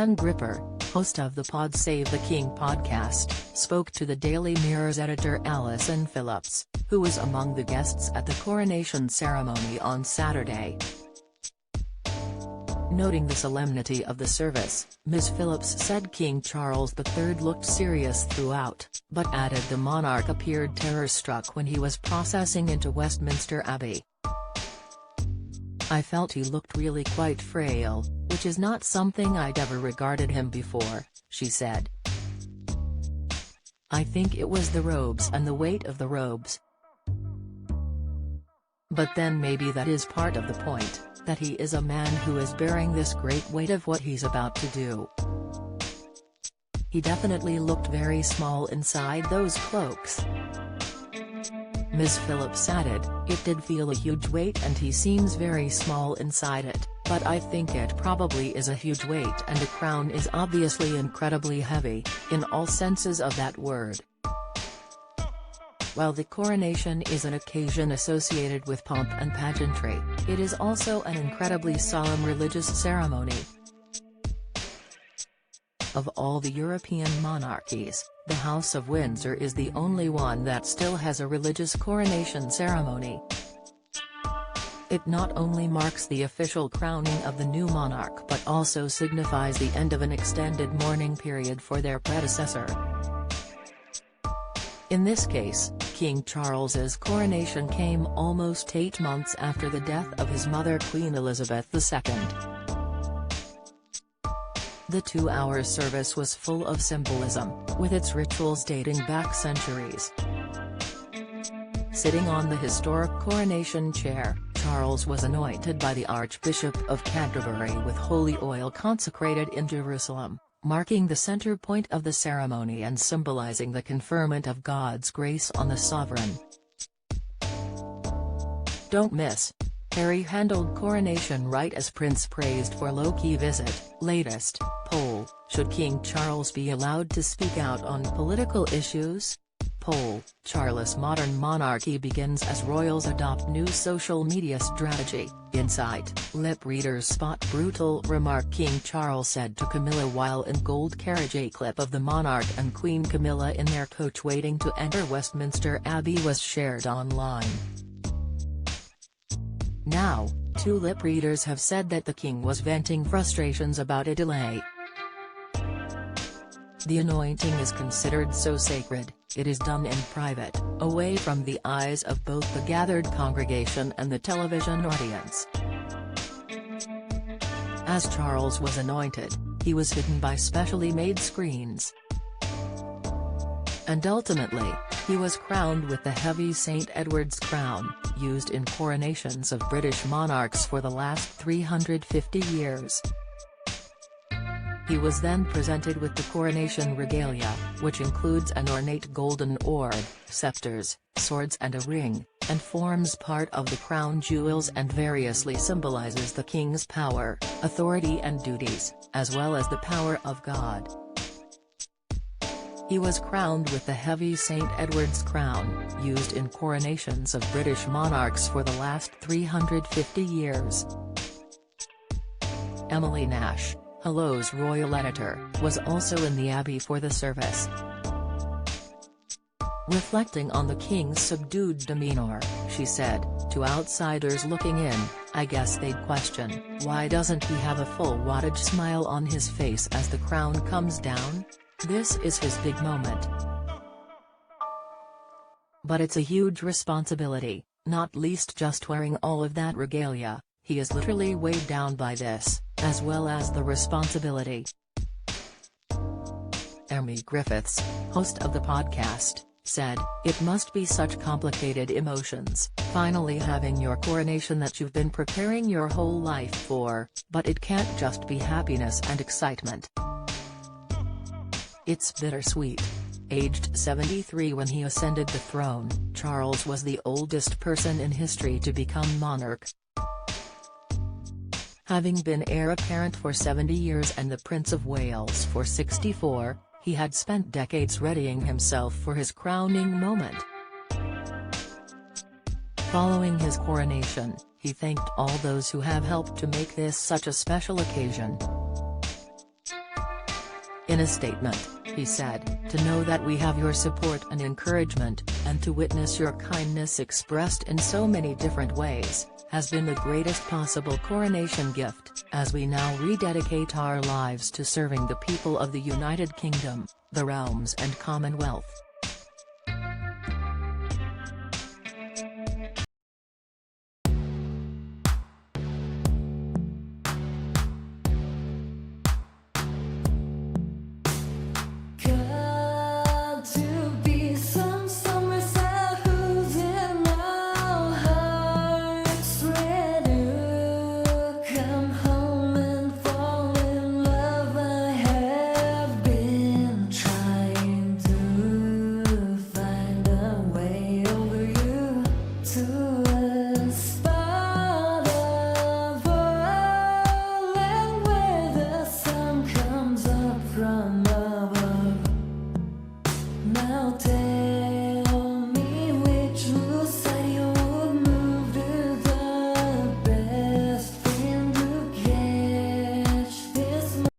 Dan Gripper, host of the Pod Save the King podcast, spoke to the Daily Mirror's editor Alison Phillips, who was among the guests at the coronation ceremony on Saturday. Noting the solemnity of the service, Ms. Phillips said King Charles III looked serious throughout, but added the monarch appeared terror-struck when he was processing into Westminster Abbey. "I felt he looked really quite frail, which is not something I'd ever regarded him before," she said. "I think it was the robes and the weight of the robes. But then maybe that is part of the point, that he is a man who is bearing this great weight of what he's about to do. He definitely looked very small inside those cloaks." Ms. Phillips added, "It did feel a huge weight and he seems very small inside it, but I think it probably is a huge weight, and the crown is obviously incredibly heavy, in all senses of that word." While the coronation is an occasion associated with pomp and pageantry, it is also an incredibly solemn religious ceremony. Of all the European monarchies, the House of Windsor is the only one that still has a religious coronation ceremony. It not only marks the official crowning of the new monarch but also signifies the end of an extended mourning period for their predecessor. In this case, King Charles's coronation came almost 8 months after the death of his mother Queen Elizabeth II. The 2-hour service was full of symbolism, with its rituals dating back centuries. Sitting on the historic coronation chair, Charles was anointed by the Archbishop of Canterbury with holy oil consecrated in Jerusalem, marking the center point of the ceremony and symbolizing the conferment of God's grace on the sovereign. Don't miss. Harry handled coronation right as Prince praised for low-key visit. Latest poll: should King Charles be allowed to speak out on political issues? Poll: Charles' modern monarchy begins as royals adopt new social media strategy. Insight: lip readers spot brutal remark King Charles said to Camilla while in gold carriage. A clip of the monarch and Queen Camilla in their coach waiting to enter Westminster Abbey was shared online. Now, 2 lip readers have said that the king was venting frustrations about a delay. "The anointing is considered so sacred, it is done in private, away from the eyes of both the gathered congregation and the television audience. As Charles was anointed, he was hidden by specially made screens. And ultimately, he was crowned with the heavy St. Edward's crown, used in coronations of British monarchs for the last 350 years. He was then presented with the coronation regalia, which includes an ornate golden orb, scepters, swords and a ring, and forms part of the crown jewels and variously symbolizes the king's power, authority and duties, as well as the power of God. He was crowned with the heavy St. Edward's crown, used in coronations of British monarchs for the last 350 years. Emily Nash, Hello's royal editor, was also in the Abbey for the service. Reflecting on the king's subdued demeanor, she said, "To outsiders looking in, I guess they'd question, why doesn't he have a full wattage smile on his face as the crown comes down? This is his big moment. But it's a huge responsibility, not least just wearing all of that regalia. He is literally weighed down by this, as well as the responsibility." Amy Griffiths, host of the podcast, said, "It must be such complicated emotions, finally having your coronation that you've been preparing your whole life for, but it can't just be happiness and excitement. It's bittersweet." Aged 73 when he ascended the throne, Charles was the oldest person in history to become monarch. Having been heir apparent for 70 years and the Prince of Wales for 64, he had spent decades readying himself for his crowning moment. Following his coronation, he thanked all those who have helped to make this such a special occasion. In a statement, he said, "To know that we have your support and encouragement, and to witness your kindness expressed in so many different ways, has been the greatest possible coronation gift, as we now rededicate our lives to serving the people of the United Kingdom, the realms and Commonwealth."